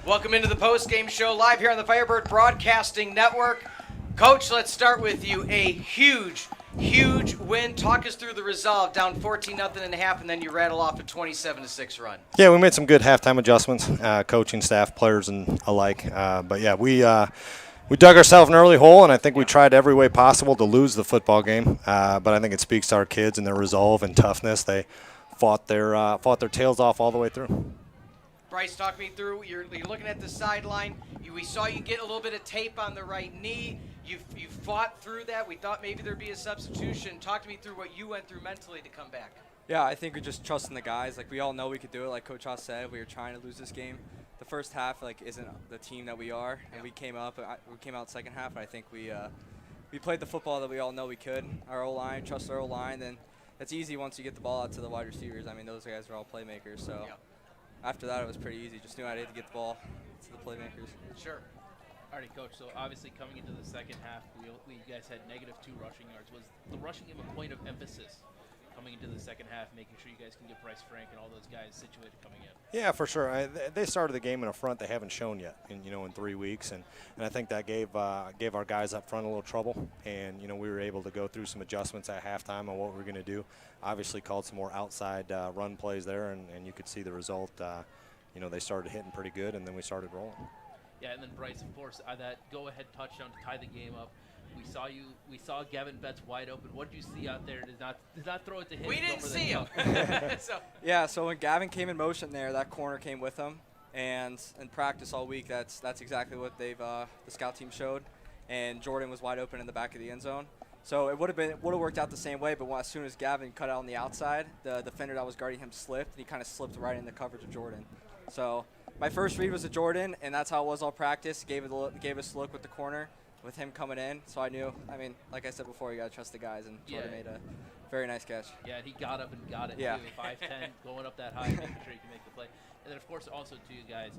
Welcome into the post-game show live here on the Firebird Broadcasting Network. Coach, let's start with you. A huge win. Talk us through the resolve. Down 14-0 in the half, and then you rattle off a 27-6 run. Yeah, we made some good halftime adjustments, coaching staff, players, and alike. But yeah, we dug ourselves an early hole, and I think we tried every way possible to lose the football game. But I think it speaks to our kids and their resolve and toughness. They fought their tails off all the way through. Bryce, talk me through. You're looking at the sideline. We saw you get a little bit of tape on the right knee. You fought through that. We thought maybe there'd be a substitution. Talk to me through what you went through mentally to come back. Yeah, I think we're just trusting the guys. Like, we all know we could do it. Like Coach Haas said, we were trying to lose this game. The first half, isn't the team that we are, and we came out second half, and I think we played the football that we all know we could. Our O-line, trust our O-line, then it's easy once you get the ball out to the wide receivers. I mean, those guys are all playmakers, so after that it was pretty easy. Just knew I had to get the ball to the playmakers. Sure. Alrighty, Coach, so obviously coming into the second half, you guys had -2 rushing yards. Was the rushing game a point of emphasis coming into the second half, making sure you guys can get Bryce Frank and all those guys situated coming in? Yeah, for sure. They started the game in a front they haven't shown yet in 3 weeks, and I think that gave our guys up front a little trouble. And we were able to go through some adjustments at halftime on what we were going to do. Obviously called some more outside run plays there, and you could see the result. They started hitting pretty good, and then we started rolling. Yeah, and then Bryce, of course, that go-ahead touchdown to tie the game up. We saw Gavin Betts wide open. What did you see out there? Did not throw it to him. We didn't see him. Yeah, so when Gavin came in motion there, that corner came with him, and in practice all week, that's exactly what the scout team showed. And Jordan was wide open in the back of the end zone. So it would have worked out the same way, but as soon as Gavin cut out on the outside, the defender that was guarding him slipped, and he kind of slipped right in the coverage of Jordan. So my first read was to Jordan, and that's how it was all practice. Gave us a look with the corner, with him coming in. So I knew, like I said before, you got to trust the guys, and Jordan made a very nice catch. Yeah, and he got up and got it, yeah. too. 5'10", going up that high, making sure you can make the play. And then, of course, also to you guys,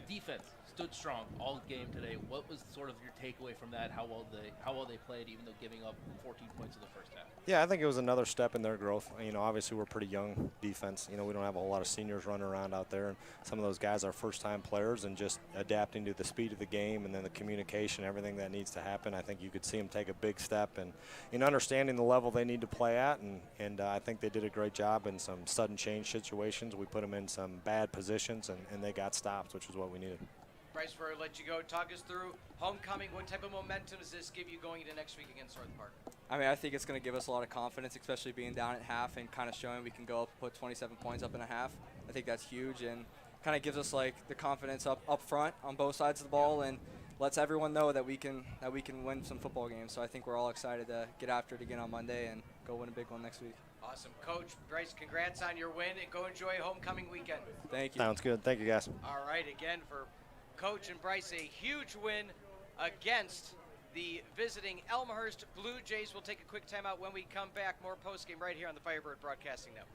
the defense stood strong all game today. What was sort of your takeaway from that, how well they played, even though giving up 14 points in the first half? Yeah, I think it was another step in their growth. Obviously we're pretty young defense. We don't have a whole lot of seniors running around out there, and some of those guys are first-time players, and just adapting to the speed of the game and then the communication, everything that needs to happen. I think you could see them take a big step in understanding the level they need to play at, and I think they did a great job in some sudden change situations. We put them in some bad positions, and they got stops, which is what we needed. Bryce, before I let you go, talk us through homecoming. What type of momentum does this give you going into next week against North Park? I think it's going to give us a lot of confidence, especially being down at half and kind of showing we can go up and put 27 points up in a half. I think that's huge, and kind of gives us the confidence up front on both sides of the ball, and lets everyone know that we can win some football games. So I think we're all excited to get after it again on Monday and go win a big one next week. Awesome. Coach, Bryce, congrats on your win, and go enjoy homecoming weekend. Thank you. Sounds good. Thank you, guys. All right, again for Coach and Bryce, a huge win against the visiting Elmhurst Blue Jays. We'll take a quick timeout. When we come back, more postgame right here on the Firebird Broadcasting Network.